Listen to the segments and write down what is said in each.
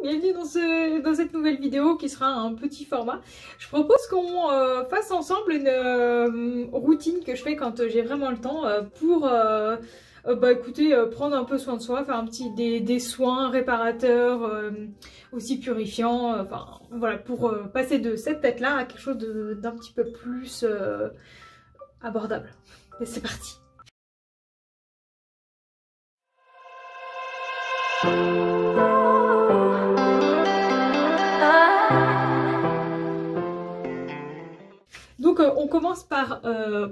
bienvenue dans cette nouvelle vidéo qui sera un petit format. Je propose qu'on fasse ensemble une routine que je fais quand j'ai vraiment le temps pour écoutez, prendre un peu soin de soi, faire des soins réparateurs, aussi purifiants, enfin voilà, pour passer de cette tête-là à quelque chose d'un petit peu plus abordable. Et c'est parti. Donc on commence par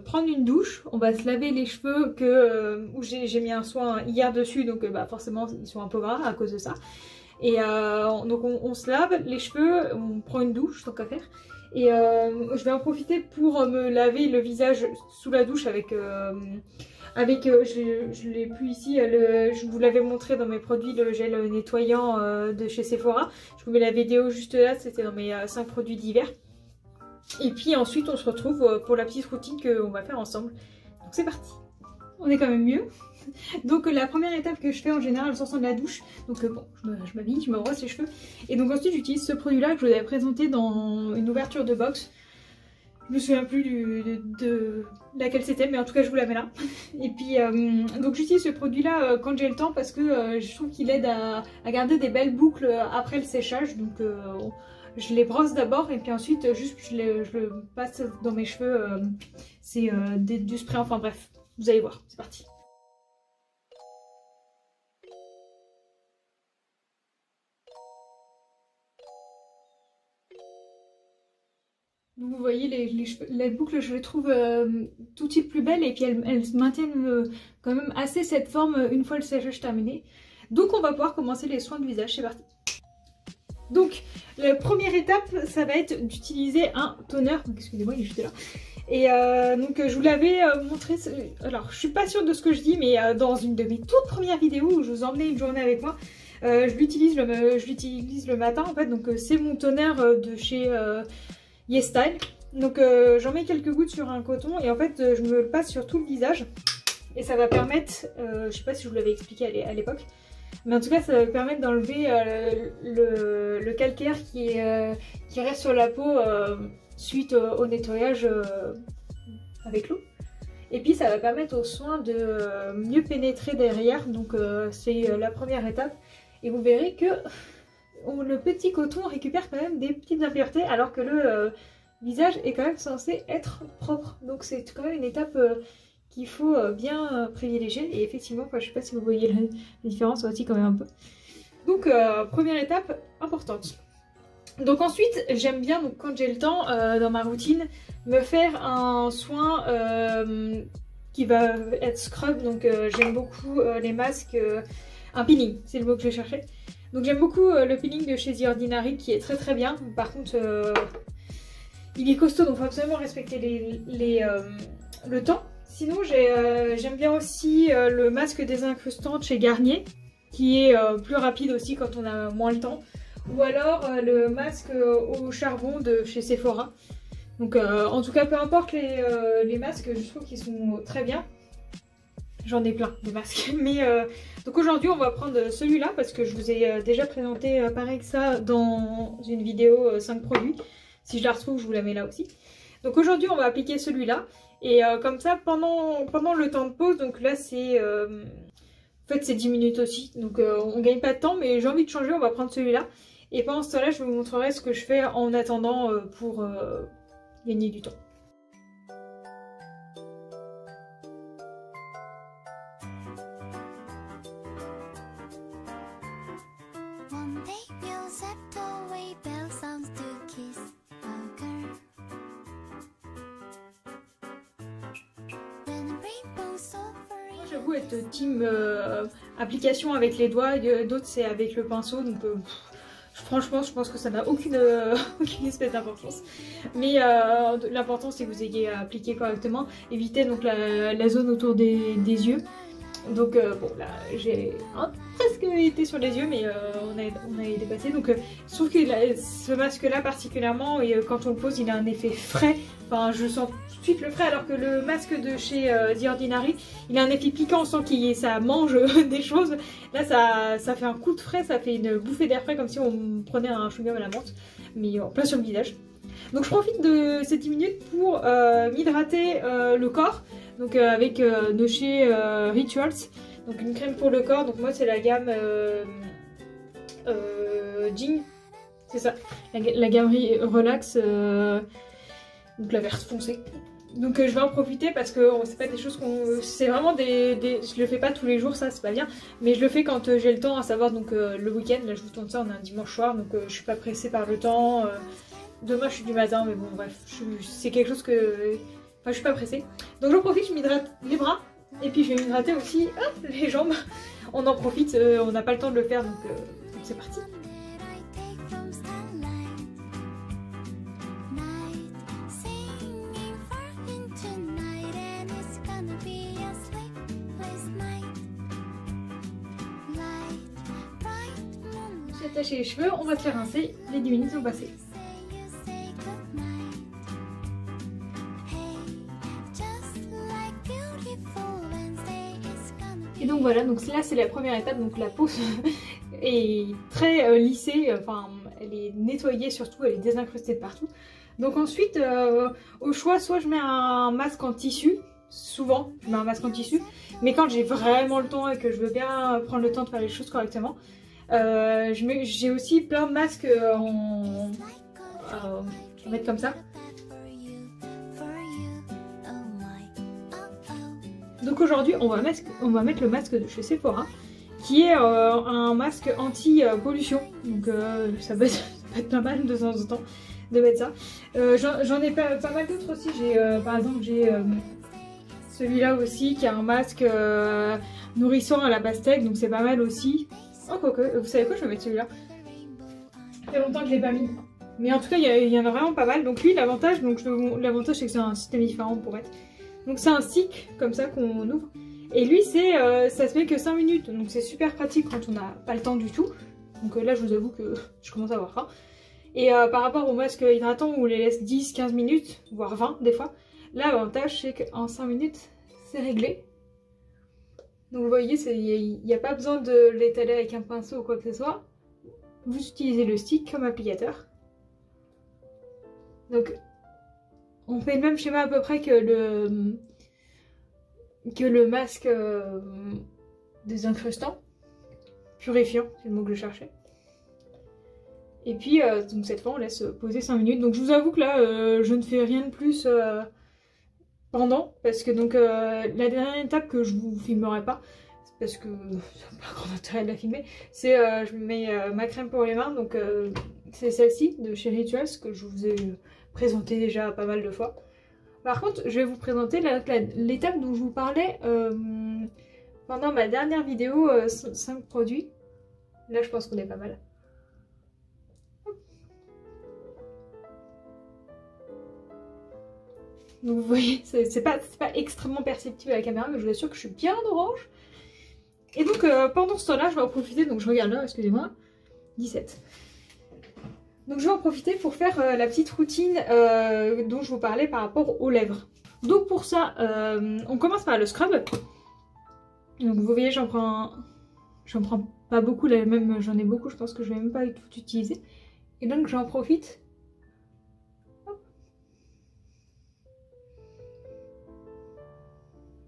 prendre une douche, on va se laver les cheveux où j'ai mis un soin hier dessus, donc forcément ils sont un peu gras à cause de ça. Et donc on se lave les cheveux, on prend une douche tant qu'à faire. Et je vais en profiter pour me laver le visage sous la douche avec je l'ai plus ici, je vous l'avais montré dans mes produits, le gel nettoyant de chez Sephora. Je vous mets la vidéo juste là, c'était dans mes 5 produits d'hiver. Et puis ensuite on se retrouve pour la petite routine qu'on va faire ensemble. Donc c'est parti. On est quand même mieux. Donc la première étape que je fais en général en sortant de la douche, donc bon, je m'habille, je me brosse les cheveux. Et donc ensuite j'utilise ce produit là que je vous avais présenté dans une ouverture de box. Je me souviens plus de laquelle c'était, mais en tout cas je vous la mets là. Et puis donc j'utilise ce produit là quand j'ai le temps parce que je trouve qu'il aide à garder des belles boucles après le séchage. Donc je les brosse d'abord et puis ensuite juste je le passe dans mes cheveux. C'est du spray, enfin bref, vous allez voir, c'est parti. Vous voyez les boucles, je les trouve tout de suite plus belles et puis elles maintiennent quand même assez cette forme une fois le séchage terminé. Donc on va pouvoir commencer les soins de visage, c'est parti. Donc la première étape, ça va être d'utiliser un toner. Excusez-moi, il est juste là. Et donc je vous l'avais montré, alors je suis pas sûre de ce que je dis, mais dans une de mes toutes premières vidéos où je vous emmenais une journée avec moi, je l'utilise le matin en fait. Donc c'est mon toner de chez YesStyle. Donc j'en mets quelques gouttes sur un coton et en fait je me le passe sur tout le visage. Et ça va permettre, je sais pas si je vous l'avais expliqué à l'époque, mais en tout cas ça va permettre d'enlever le calcaire qui reste sur la peau suite au nettoyage avec l'eau. Et puis ça va permettre aux soins de mieux pénétrer derrière, donc c'est la première étape. Et vous verrez que le petit coton récupère quand même des petites impuretés alors que le visage est quand même censé être propre. Donc c'est quand même une étape qu'il faut bien privilégier. Et effectivement, je ne sais pas si vous voyez la différence aussi quand même un peu. Donc première étape importante. Donc ensuite j'aime bien, donc, quand j'ai le temps dans ma routine, me faire un soin qui va être scrub. Donc j'aime beaucoup les masques, un peeling, c'est le mot que je cherchais. Donc j'aime beaucoup le peeling de chez The Ordinary qui est très très bien. Par contre il est costaud, donc il faut absolument respecter le temps. Sinon j'aime bien aussi le masque désincrustant de chez Garnier qui est plus rapide aussi quand on a moins le temps. Ou alors le masque au charbon de chez Sephora. Donc en tout cas peu importe les masques, je trouve qu'ils sont très bien. J'en ai plein de masques. Mais donc aujourd'hui on va prendre celui-là parce que je vous ai déjà présenté pareil que ça dans une vidéo 5 produits. Si je la retrouve, je vous la mets là aussi. Donc aujourd'hui on va appliquer celui-là. Et comme ça pendant le temps de pause, donc là c'est... en fait c'est 10 minutes aussi. Donc on gagne pas de temps, mais j'ai envie de changer, on va prendre celui-là. Et pendant ce temps-là, je vous montrerai ce que je fais en attendant pour gagner du temps. J'avoue être team application avec les doigts, d'autres c'est avec le pinceau, donc franchement je pense que ça n'a aucune espèce d'importance. Mais l'important c'est que vous ayez appliqué correctement, évitez donc la zone autour des yeux. Donc bon là j'ai presque été sur les yeux mais on a dépassé. Donc je trouve que ce masque là particulièrement, quand on le pose il a un effet frais. Enfin je sens tout de suite le frais, alors que le masque de chez The Ordinary il a un effet piquant, on sent que ça mange des choses. Là ça fait un coup de frais, ça fait une bouffée d'air frais comme si on prenait un chewing-gum à la menthe, mais en plein sur le visage. Donc je profite de ces 10 minutes pour m'hydrater le corps. Donc avec de chez Rituals, donc une crème pour le corps. Donc moi c'est la gamme Jing, c'est ça, la gamme Relax, donc la verte foncée. Donc je vais en profiter parce que c'est pas des choses c'est vraiment je le fais pas tous les jours, ça c'est pas bien, mais je le fais quand j'ai le temps, à savoir donc le week-end. Là je vous tourne ça, on est un dimanche soir, donc je suis pas pressée par le temps. Demain je suis du matin, mais bon bref, c'est quelque chose que... Enfin, je suis pas pressée. Donc j'en profite, je m'hydrate les bras. Et puis je vais m'hydrater aussi les jambes. On en profite, on n'a pas le temps de le faire, donc c'est parti. J'ai attaché les cheveux, on va se les rincer. Les 10 minutes sont passées. Et donc voilà, donc là c'est la première étape, donc la peau est très lissée, enfin elle est nettoyée surtout, elle est désincrustée de partout. Donc ensuite, au choix, soit je mets un masque en tissu, souvent je mets un masque en tissu, mais quand j'ai vraiment le temps et que je veux bien prendre le temps de faire les choses correctement, j'ai aussi plein de masques je vais mettre comme ça. Donc aujourd'hui on va mettre le masque de chez Sephora, qui est un masque anti-pollution. Donc ça peut être pas mal de temps en temps de mettre ça. J'en ai pas mal d'autres aussi. Par exemple j'ai celui-là aussi qui a un masque nourrissant à la pastèque, donc c'est pas mal aussi. Oh quoique, vous savez quoi, je vais mettre celui-là. Ça fait longtemps que je l'ai pas mis. Mais en tout cas il y en a vraiment pas mal. Donc lui l'avantage c'est que c'est un système différent pour être. Donc c'est un stick comme ça qu'on ouvre. Et lui ça se met que 5 minutes. Donc c'est super pratique quand on n'a pas le temps du tout. Donc là je vous avoue que je commence à avoir faim. Et par rapport au masque hydratant où on les laisse 10-15 minutes, voire 20 des fois, là l'avantage c'est qu'en 5 minutes c'est réglé. Donc vous voyez, il n'y a pas besoin de l'étaler avec un pinceau ou quoi que ce soit. Vous utilisez le stick comme applicateur. Donc on fait le même schéma à peu près que le masque désincrustant, purifiant, c'est le mot que je cherchais. Et puis donc cette fois on laisse poser 5 minutes. Donc je vous avoue que là je ne fais rien de plus pendant, parce que donc la dernière étape que je vous filmerai pas, parce que ça n'a pas grand intérêt de la filmer, c'est je mets ma crème pour les mains. Donc c'est celle-ci de chez Rituals que je vous ai présenté déjà pas mal de fois. Par contre je vais vous présenter l'étape dont je vous parlais pendant ma dernière vidéo 5 produits. Là je pense qu'on est pas mal. Donc vous voyez, c'est pas extrêmement perceptible à la caméra, mais je vous assure que je suis bien orange. Et donc pendant ce temps-là, je vais en profiter, donc je regarde là, excusez-moi, 17. Donc je vais en profiter pour faire la petite routine dont je vous parlais par rapport aux lèvres. Donc pour ça, on commence par le scrub. Donc vous voyez, j'en prends pas beaucoup, là même j'en ai beaucoup, je pense que je vais même pas tout utiliser. Et donc j'en profite.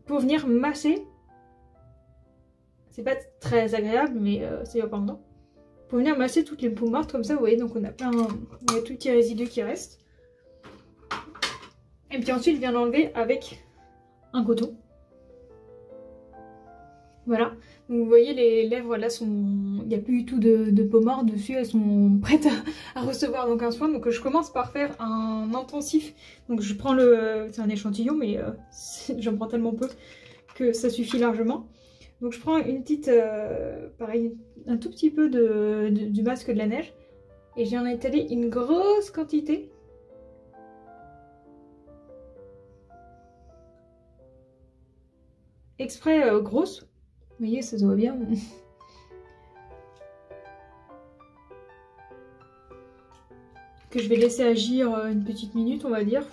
Pour venir masser. C'est pas très agréable, mais c'est pas pendant. Pour venir masser toutes les peaux mortes comme ça, vous voyez, donc on a tous les petits résidus qui restent. Et puis ensuite, je viens l'enlever avec un coton. Voilà. Donc vous voyez, les lèvres là il n'y a plus du tout de peau morte dessus, elles sont prêtes à recevoir donc un soin. Donc je commence par faire un intensif. Donc je prends c'est un échantillon, mais j'en prends tellement peu que ça suffit largement. Donc je prends une petite, pareil, un tout petit peu du masque de la neige. Et j'ai en étalé une grosse quantité. Exprès grosse, Vous voyez, ça se voit bien. Que je vais laisser agir une petite minute, on va dire.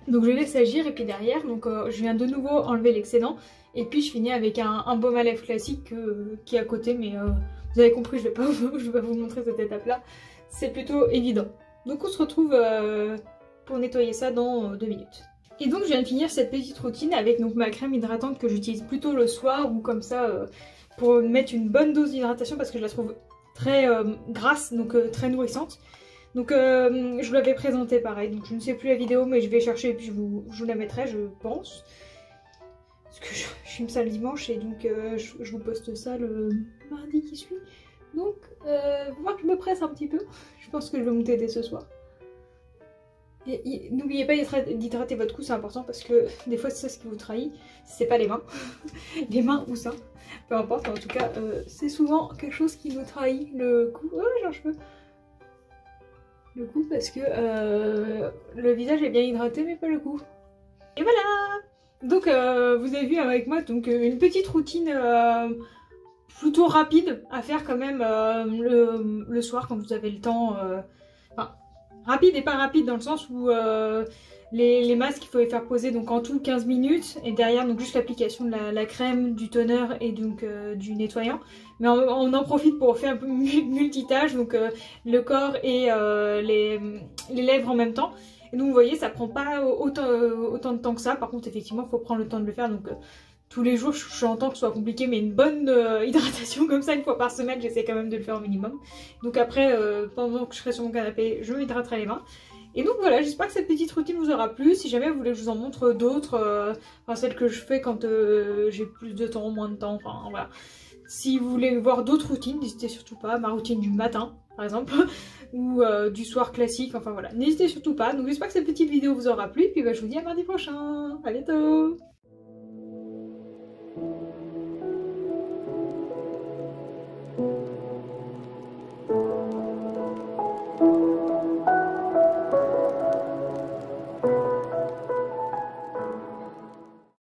Donc je laisse agir et puis derrière, donc je viens de nouveau enlever l'excédent. Et puis je finis avec un baume à lèvres classique qui est à côté, mais vous avez compris, je vais pas vous montrer cette étape-là. C'est plutôt évident. Donc on se retrouve pour nettoyer ça dans 2 minutes. Et donc je viens de finir cette petite routine avec donc ma crème hydratante que j'utilise plutôt le soir ou comme ça pour mettre une bonne dose d'hydratation parce que je la trouve très grasse, donc très nourrissante. Donc je vous l'avais présenté pareil, donc je ne sais plus la vidéo mais je vais chercher et puis je vous la mettrai je pense. Parce que je filme ça le dimanche et donc je vous poste ça le mardi qui suit. Donc moi je me presse un petit peu, je pense que je vais monter dès ce soir. N'oubliez pas d'hydrater votre cou, c'est important parce que des fois c'est ça ce qui vous trahit, c'est pas les mains. Les mains ou ça, peu importe, en tout cas c'est souvent quelque chose qui nous trahit, le cou. Oh j'ai un cheveu. Le cou parce que le visage est bien hydraté mais pas le cou. Et voilà. Donc vous avez vu avec moi donc une petite routine plutôt rapide à faire quand même le soir quand vous avez le temps. Enfin, rapide et pas rapide dans le sens où les masques il faut les faire poser donc en tout 15 minutes et derrière donc juste l'application de la crème, du toner et donc du nettoyant. Mais on en profite pour faire un peu multitâche, donc le corps et les lèvres en même temps. Et donc vous voyez ça prend pas autant de temps que ça, par contre effectivement il faut prendre le temps de le faire donc tous les jours j'entends que ce soit compliqué mais une bonne hydratation comme ça une fois par semaine j'essaie quand même de le faire au minimum. Donc après pendant que je serai sur mon canapé je m'hydraterai les mains. Et donc voilà, j'espère que cette petite routine vous aura plu. Si jamais vous voulez que je vous en montre d'autres, enfin celles que je fais quand j'ai plus de temps, moins de temps, enfin voilà. Si vous voulez voir d'autres routines, n'hésitez surtout pas, ma routine du matin par exemple, ou du soir classique, enfin voilà. N'hésitez surtout pas. Donc j'espère que cette petite vidéo vous aura plu, et puis bah, je vous dis à mardi prochain, à bientôt.